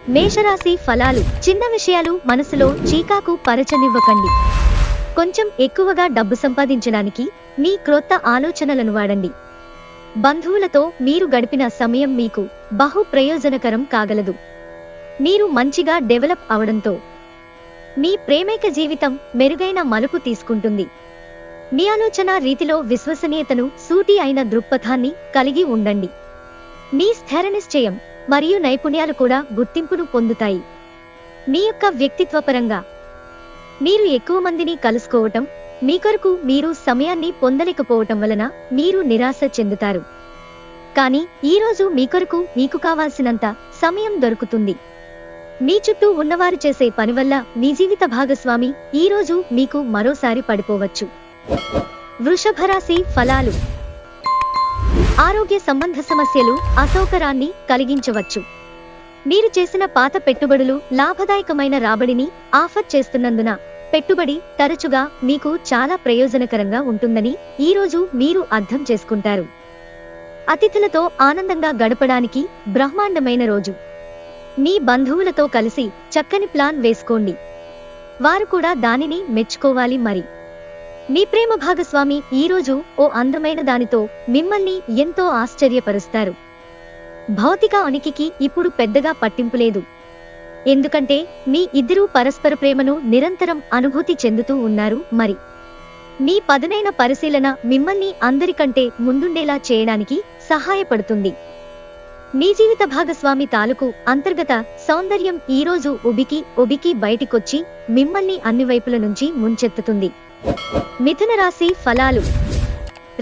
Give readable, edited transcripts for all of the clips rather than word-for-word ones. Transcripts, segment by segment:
మేషరాశి ఫలాలు. చిన్న విషయాలు మనసులో చీకాకు పరచనివ్వకండి. కొంచెం ఎక్కువగా డబ్బు సంపాదించడానికి మీ క్రొత్త ఆలోచనలను వాడండి. బంధువులతో మీరు గడిపిన సమయం మీకు బహు ప్రయోజనకరం కాగలదు. మీరు మంచిగా డెవలప్ అవడంతో మీ ప్రేమైక జీవితం మెరుగైన మలుపు తీసుకుంటుంది. మీ ఆలోచన రీతిలో విశ్వసనీయతను, సూటి అయిన దృక్పథాన్ని కలిగి ఉండండి. మీ స్థిర నిశ్చయం మరియు నైపుణ్యాలు కూడా గుర్తింపును పొందుతాయి. మీ యొక్క వ్యక్తిత్వపరంగా మీరు ఎక్కువ మందిని కలుసుకోవటం, మీ కొరకు మీరు సమయాన్ని పొందలేకపోవటం వలన మీరు నిరాశ చెందుతారు. కానీ ఈరోజు మీ కొరకు మీకు కావాల్సినంత సమయం దొరుకుతుంది. మీ చుట్టూ ఉన్నవారు చేసే పని వల్ల మీ జీవిత భాగస్వామి ఈరోజు మీకు మరోసారి పడిపోవచ్చు. వృషభరాశి ఫలాలు. ఆరోగ్య సంబంధ సమస్యలు అసౌకర్యాన్ని కలిగించవచ్చు. మీరు చేసిన పాత పెట్టుబడులు లాభదాయకమైన రాబడిని ఆఫర్ చేస్తున్నందున పెట్టుబడి తరచుగా మీకు చాలా ప్రయోజనకరంగా ఉంటుందని ఈరోజు మీరు అర్థం చేసుకుంటారు. అతిథులతో ఆనందంగా గడపడానికి బ్రహ్మాండమైన రోజు. మీ బంధువులతో కలిసి చక్కని ప్లాన్ వేసుకోండి. వారు కూడా దానిని మెచ్చుకోవాలి. మరి మీ ప్రేమ భాగస్వామి ఈరోజు ఓ అందమైన దానితో మిమ్మల్ని ఎంతో ఆశ్చర్యపరుస్తారు. భౌతిక ఉనికికి ఇప్పుడు పెద్దగా పట్టింపు లేదు, ఎందుకంటే మీ ఇద్దరూ పరస్పర ప్రేమను నిరంతరం అనుభూతి చెందుతూ ఉన్నారు. మరి మీ పదునైన పరిశీలన మిమ్మల్ని అందరికంటే ముందుండేలా చేయడానికి సహాయపడుతుంది. మీ జీవిత భాగస్వామి తాలూకు అంతర్గత సౌందర్యం ఈరోజు ఉబికి బయటికొచ్చి మిమ్మల్ని అన్ని వైపుల నుంచి ముంచెత్తుతుంది. మిథున రాశి ఫలాలు.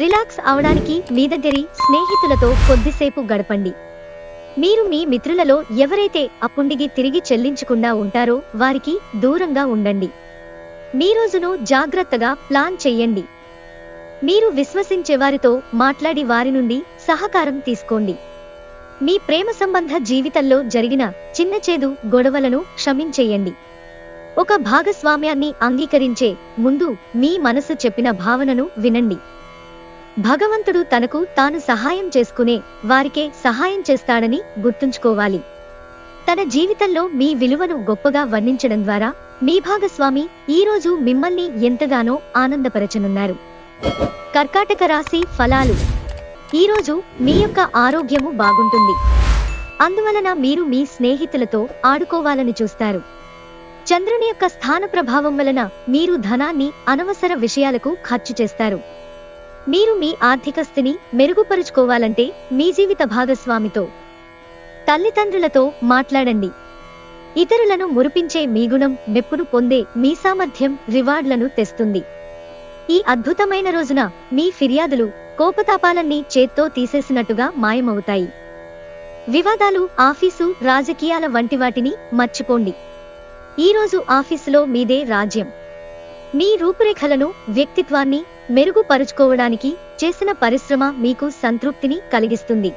రిలాక్స్ అవడానికి మీ దగ్గరి స్నేహితులతో కొద్దిసేపు గడపండి. మీరు మీ మిత్రులలో ఎవరైతే అప్పుండికి తిరిగి చెల్లించకుండా ఉంటారో వారికి దూరంగా ఉండండి. మీ రోజును జాగ్రత్తగా ప్లాన్ చెయ్యండి. మీరు విశ్వసించే వారితో మాట్లాడి వారి నుండి సహకారం తీసుకోండి. మీ ప్రేమ సంబంధ జీవితంలో జరిగిన చిన్న చేదు గొడవలను క్షమించేయండి. ఒక భాగస్వామ్యాన్ని అంగీకరించే ముందు మీ మనసు చెప్పిన భావనను వినండి. భగవంతుడు తనకు తాను సహాయం చేసుకునే వారికే సహాయం చేస్తాడని గుర్తుంచుకోవాలి. తన జీవితంలో మీ విలువను గొప్పగా వర్ణించడం ద్వారా మీ భాగస్వామి ఈరోజు మిమ్మల్ని ఎంతగానో ఆనందపరచనున్నారు. కర్కాటక రాశి ఫలాలు. ఈరోజు మీ యొక్క ఆరోగ్యము బాగుంటుంది. అందువలన మీరు మీ స్నేహితులతో ఆడుకోవాలని చూస్తారు. చంద్రుని యొక్క స్థాన ప్రభావం వలన మీరు ధనాన్ని అనవసర విషయాలకు ఖర్చు చేస్తారు. మీరు మీ ఆర్థిక స్థితిని మెరుగుపరుచుకోవాలంటే మీ జీవిత భాగస్వామితో, తల్లిదండ్రులతో మాట్లాడండి. ఇతరులను మురిపించే మీ గుణం మెప్పును పొందే మీ సామర్థ్యం రివార్డులను తెస్తుంది. ఈ అద్భుతమైన రోజున మీ ఫిర్యాదులు, కోపతాపాలన్నీ చేత్తో తీసేసినట్టుగా మాయమవుతాయి. వివాదాలు, ఆఫీసు, రాజకీయాల వంటి వాటిని మర్చిపోండి. ఈరోజు ఆఫీసులో మీదే రాజ్యం. మీ రూపురేఖలను, వ్యక్తిత్వాన్ని మెరుగుపరుచుకోవడానికి చేసిన పరిశ్రమ మీకు సంతృప్తిని కలిగిస్తుంది.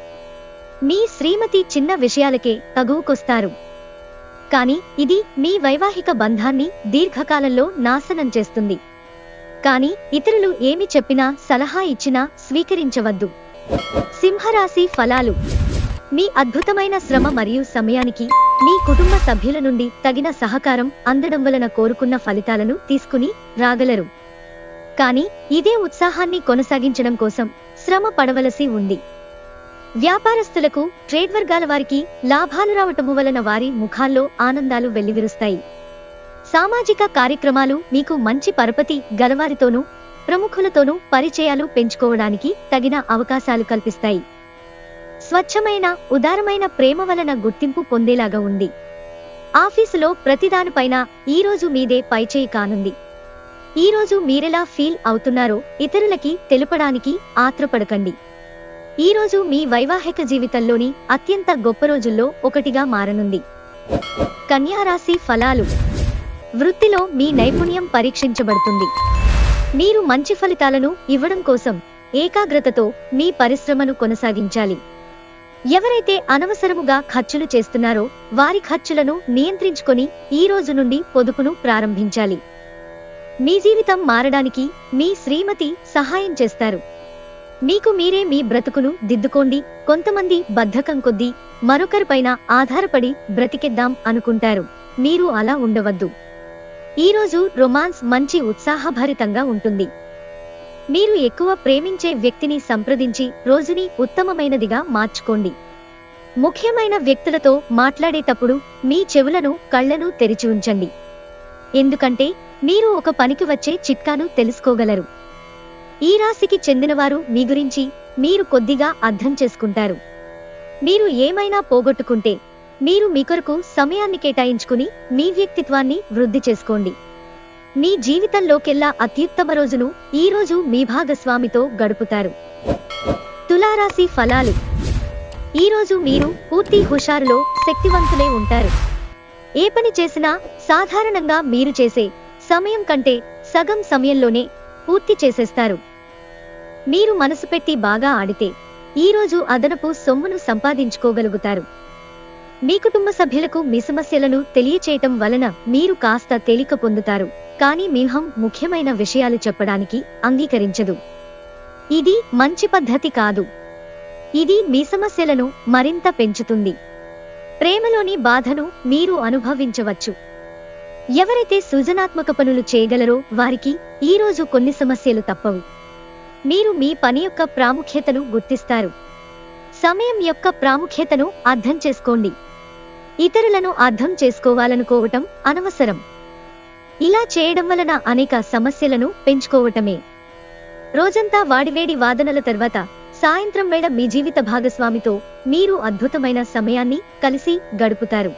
మీ శ్రీమతి చిన్న విషయాలకే తగువుకొస్తారు, కానీ ఇది మీ వైవాహిక బంధాన్ని దీర్ఘకాలంలో నాశనం చేస్తుంది. కానీ ఇతరులు ఏమి చెప్పినా, సలహా ఇచ్చినా స్వీకరించవద్దు. సింహరాశి ఫలాలు. మీ అద్భుతమైన శ్రమ మరియు సమయానికి మీ కుటుంబ సభ్యుల నుండి తగిన సహకారం అందడం వలన కోరుకున్న ఫలితాలను తీసుకుని రాగలరు. కానీ ఇదే ఉత్సాహాన్ని కొనసాగించడం కోసం శ్రమ పడవలసి ఉంది. వ్యాపారస్తులకు, ట్రేడ్ వర్గాల వారికి లాభాలు రావటము వలన వారి ముఖాల్లో ఆనందాలు వెల్లివిరుస్తాయి. సామాజిక కార్యక్రమాలు మీకు మంచి పరపతి గలవారితోనూ, ప్రముఖులతోనూ పరిచయాలు పెంచుకోవడానికి తగిన అవకాశాలు కల్పిస్తాయి. స్వచ్ఛమైన, ఉదారమైన ప్రేమ వలన గుర్తింపు పొందేలాగా ఉంది. ఆఫీసులో ప్రతిదానిపైన ఈరోజు మీదే పైచేయి కానుంది. ఈరోజు మీరెలా ఫీల్ అవుతున్నారో ఇతరులకి తెలుపడానికి ఆత్రపడకండి. ఈరోజు మీ వైవాహిక జీవితంలోని అత్యంత గొప్ప రోజుల్లో ఒకటిగా మారనుంది. కన్యారాశి ఫలాలు. వృత్తిలో మీ నైపుణ్యం పరీక్షించబడుతుంది. మీరు మంచి ఫలితాలను ఇవ్వడం కోసం ఏకాగ్రతతో మీ పరిశ్రమను కొనసాగించాలి. ఎవరైతే అనవసరముగా ఖర్చులు చేస్తున్నారో వారి ఖర్చులను నియంత్రించుకొని ఈ రోజు నుండి పొదుపును ప్రారంభించాలి. మీ జీవితం మారడానికి మీ శ్రీమతి సహాయం చేస్తారు. మీకు మీరే మీ బ్రతుకును దిద్దుకోండి. కొంతమంది బద్ధకం కొద్దీ మరొకరిపైన ఆధారపడి బ్రతికెద్దాం అనుకుంటారు. మీరు అలా ఉండవద్దు. ఈరోజు రొమాన్స్ మంచి ఉత్సాహభరితంగా ఉంటుంది. మీరు ఎక్కువ ప్రేమించే వ్యక్తిని సంప్రదించి రోజుని ఉత్తమమైనదిగా మార్చుకోండి. ముఖ్యమైన వ్యక్తులతో మాట్లాడేటప్పుడు మీ చెవులను కళ్లను తెరిచి ఉంచండి. ఎందుకంటే మీరు ఒక పనికి వచ్చే చిట్కాను తెలుసుకోగలరు. ఈ రాశికి చెందినవారు మీ గురించి మీరు కొద్దిగా అర్థం చేసుకుంటారు. మీరు ఏమైనా పోగొట్టుకుంటే మీరు మీ కొరకు సమయాన్ని కేటాయించుకుని మీ వ్యక్తిత్వాన్ని వృద్ధి చేసుకోండి. మీ జీవితంలోకెల్లా అత్యుత్తమ రోజును ఈ రోజు మీ భాగస్వామితో గడుపుతారు. తులారాశి ఫలాలు. ఈరోజు మీరు పూర్తి హుషారులో శక్తివంతులే ఉంటారు. ఏ పని చేసినా సాధారణంగా మీరు చేసే సమయం కంటే సగం సమయంలోనే పూర్తి చేసేస్తారు. మీరు మనసు పెట్టి బాగా ఆడితే ఈరోజు అదనపు సొమ్మును సంపాదించుకోగలుగుతారు. మీ కుటుంబ సభ్యులకు మీ సమస్యలను తెలియచేయటం వలన మీరు కాస్త తేలిక పొందుతారు. కానీ మీహం ముఖ్యమైన విషయాలు చెప్పడానికి అంగీకరించదు. ఇది మంచి పద్ధతి కాదు. ఇది మీ సమస్యలను మరింత పెంచుతుంది. ప్రేమలోని బాధను మీరు అనుభవించవచ్చు. ఎవరైతే సృజనాత్మక పనులు చేయగలరో వారికి ఈరోజు కొన్ని సమస్యలు తప్పవు. మీరు మీ పని యొక్క ప్రాముఖ్యతను గుర్తిస్తారు. సమయం యొక్క ప్రాముఖ్యతను అర్థం చేసుకోండి. ఇతరులను అర్థం చేసుకోవాలనుకోవటం అనవసరం. ఇలా చేయడం వలన అనేక సమస్యలను పెంచుకోవటమే. రోజంతా వాడివేడి వాదనల తర్వాత సాయంత్రం వేళ మీ జీవిత భాగస్వామితో మీరు అద్భుతమైన సమయాన్ని కలిసి గడుపుతారు.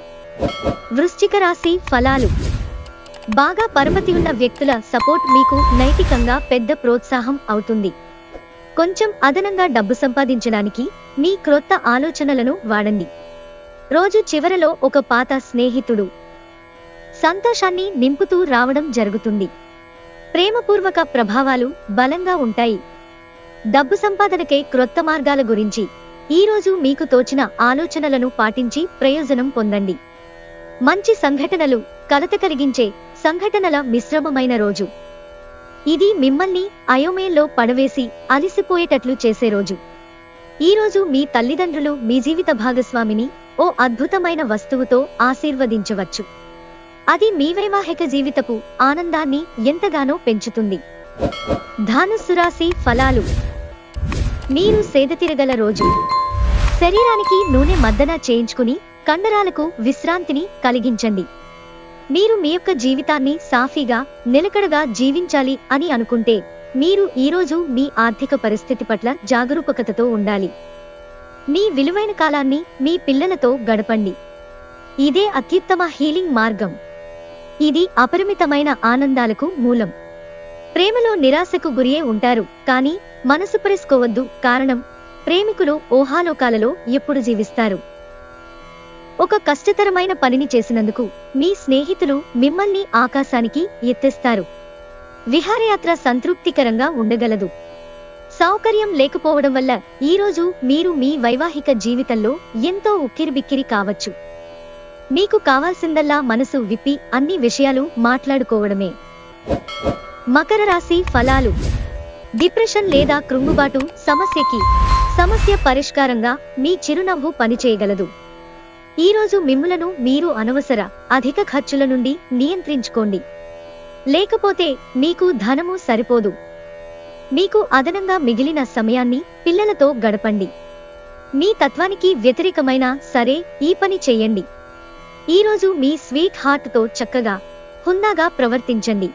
వృశ్చిక రాశి ఫలాలు. బాగా పరపతి ఉన్న వ్యక్తుల సపోర్ట్ మీకు నైతికంగా పెద్ద ప్రోత్సాహం అవుతుంది. కొంచెం అదనంగా డబ్బు సంపాదించడానికి మీ క్రొత్త ఆలోచనలను వాడండి. రోజు చివరలో ఒక పాత స్నేహితుడు సంతోషాన్ని నింపుతూ రావడం జరుగుతుంది. ప్రేమపూర్వక ప్రభావాలు బలంగా ఉంటాయి. డబ్బు సంపాదనకే క్రొత్త మార్గాల గురించి ఈరోజు మీకు తోచిన ఆలోచనలను పాటించి ప్రయోజనం పొందండి. మంచి సంఘటనలు, కలత కలిగించే సంఘటనల మిశ్రమమైన రోజు. ఇది మిమ్మల్ని అయోమయంలో పడవేసి అలిసిపోయేటట్లు చేసే రోజు. ఈరోజు మీ తల్లిదండ్రులు మీ జీవిత భాగస్వామిని ఓ అద్భుతమైన వస్తువుతో ఆశీర్వదించవచ్చు. అది మీ వైవాహిక జీవితపు ఆనందాన్ని ఎంతగానో పెంచుతుంది. ధనుస్సు రాశి ఫలాలు. మీరు సేదతీరగల రోజు. శరీరానికి నూనె మద్దన చేయించుకుని కండరాలకు విశ్రాంతిని కలిగించండి. మీరు మీ యొక్క జీవితాన్ని సాఫీగా నిలకడగా జీవించాలి అని అనుకుంటే మీరు ఈరోజు మీ ఆర్థిక పరిస్థితి పట్ల జాగరూకతతో ఉండాలి. మీ విలువైన కాలాన్ని మీ పిల్లలతో గడపండి. ఇదే అత్యుత్తమ హీలింగ్ మార్గం. ఇది అపరిమితమైన ఆనందాలకు మూలం. ప్రేమలో నిరాశకు గురియే ఉంటారు, కానీ మనసు పరేసుకోవద్దు. కారణం, ప్రేమికులు ఊహాలోకాలలో ఎప్పుడు జీవిస్తారు. ఒక కష్టతరమైన పనిని చేసినందుకు మీ స్నేహితులు మిమ్మల్ని ఆకాశానికి ఎత్తేస్తారు. విహారయాత్ర సంతృప్తికరంగా ఉండగలదు. సౌకర్యం లేకపోవడం వల్ల ఈరోజు మీరు మీ వైవాహిక జీవితంలో ఎంతో ఉక్కిరిబిక్కిరి కావచ్చు. మీకు కావాల్సిందల్లా మనసు విప్పి అన్ని విషయాలు మాట్లాడుకోవడమే. మకర రాశి ఫలాలు. డిప్రెషన్ లేదా కృంగుబాటు సమస్య పరిష్కారంగా మీ చిరునవ్వు పనిచేయగలదు. ఈరోజు మిమ్ములను మీరు అనవసర అధిక ఖర్చుల నుండి నియంత్రించుకోండి. లేకపోతే మీకు ధనము సరిపోదు. మీకు అదనంగా మిగిలిన సమయాన్ని పిల్లలతో గడపండి. మీ తత్వానికి వ్యతిరేకమైన సరే, ఈ పని చెయ్యండి. ఈరోజు మీ స్వీట్ హార్ట్తో చక్కగా హుందాగా ప్రవర్తించండి.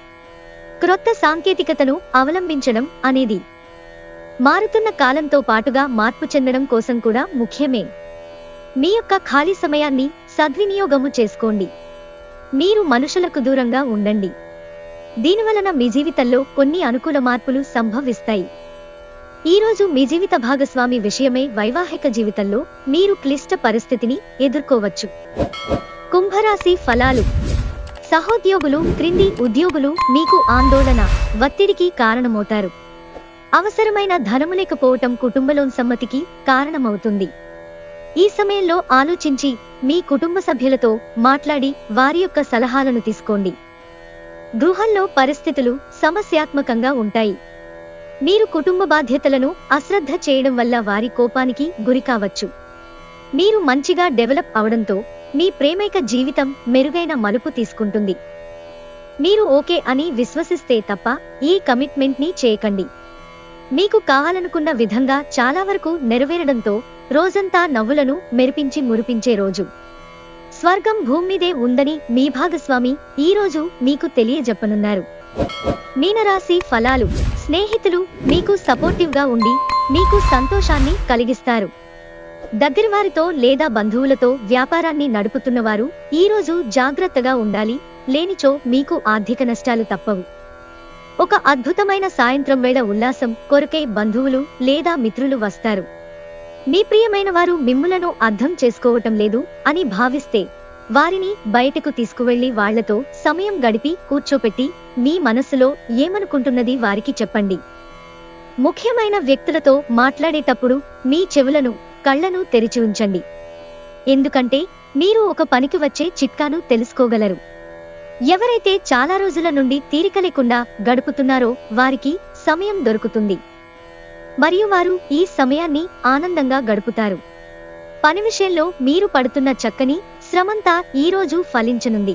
క్రొత్త సాంకేతికతను అవలంబించడం అనేది మారుతున్న కాలంతో పాటుగా మార్పు చెందడం కోసం కూడా ముఖ్యమే. మీ యొక్క ఖాళీ సమయాన్ని సద్వినియోగము చేసుకోండి. మీరు మనుషులకు దూరంగా ఉండండి. దీనివలన మీ జీవితంలో కొన్ని అనుకూల మార్పులు సంభవిస్తాయి. ఈరోజు మీ జీవిత భాగస్వామి విషయమై వైవాహిక జీవితంలో మీరు క్లిష్ట పరిస్థితిని ఎదుర్కోవచ్చు. కుంభరాశి ఫలాలు. సహోద్యోగులు, క్రింది ఉద్యోగులు మీకు ఆందోళన, ఒత్తిడికి కారణమవుతారు. అవసరమైన ధనము లేకపోవటం కుటుంబలోని సమ్మతికి కారణమవుతుంది. ఈ సమయంలో ఆలోచించి మీ కుటుంబ సభ్యులతో మాట్లాడి వారి యొక్క సలహాలను తీసుకోండి. గృహంలో పరిస్థితులు సమస్యాత్మకంగా ఉంటాయి. మీరు కుటుంబ బాధ్యతలను అశ్రద్ధ చేయడం వల్ల వారి కోపానికి గురికావచ్చు. మీరు మంచిగా డెవలప్ అవడంతో మీ ప్రేమైక జీవితం మెరుగైన మలుపు తీసుకుంటుంది. మీరు ఓకే అని విశ్వసిస్తే తప్ప ఈ కమిట్మెంట్ ని చేయకండి. మీకు కావాలనుకున్న విధంగా చాలా వరకు నెరవేరడంతో రోజంతా నవ్వులను మెరిపించి మురిపించే రోజు. స్వర్గం భూమ్మీదే ఉందని మీ భాగస్వామి ఈ రోజు మీకు తెలియజెప్పనున్నారు. మీనరాశి ఫలాలు. స్నేహితులు మీకు సపోర్టివ్ గా ఉండి మీకు సంతోషాన్ని కలిగిస్తారు. దగ్గరవారితో లేదా బంధువులతో వ్యాపారాన్ని నడుపుతున్నవారు ఈ రోజు జాగ్రత్తగా ఉండాలి, లేనిచో మీకు ఆర్థిక నష్టాలు తప్పవు. ఒక అద్భుతమైన సాయంత్రం వేళ ఉల్లాసం కొరకై బంధువులు లేదా మిత్రులు వస్తారు. మీ ప్రియమైన వారు మిమ్ములను అర్థం చేసుకోవటం లేదు అని భావిస్తే వారిని బయటకు తీసుకువెళ్లి వాళ్లతో సమయం గడిపి కూర్చోపెట్టి మీ మనసులో ఏమనుకుంటున్నది వారికి చెప్పండి. ముఖ్యమైన వ్యక్తులతో మాట్లాడేటప్పుడు మీ చెవులను కళ్లను తెరిచి ఉంచండి. ఎందుకంటే మీరు ఒక పనికి వచ్చే చిట్కాను తెలుసుకోగలరు. ఎవరైతే చాలా రోజుల నుండి తీరిక లేకుండా గడుపుతున్నారో వారికి సమయం దొరుకుతుంది మరియు వారు ఈ సమయాన్ని ఆనందంగా గడుపుతారు. పని విషయంలో మీరు పడుతున్న చక్కని శ్రమంతా ఈ రోజు ఫలించనుంది.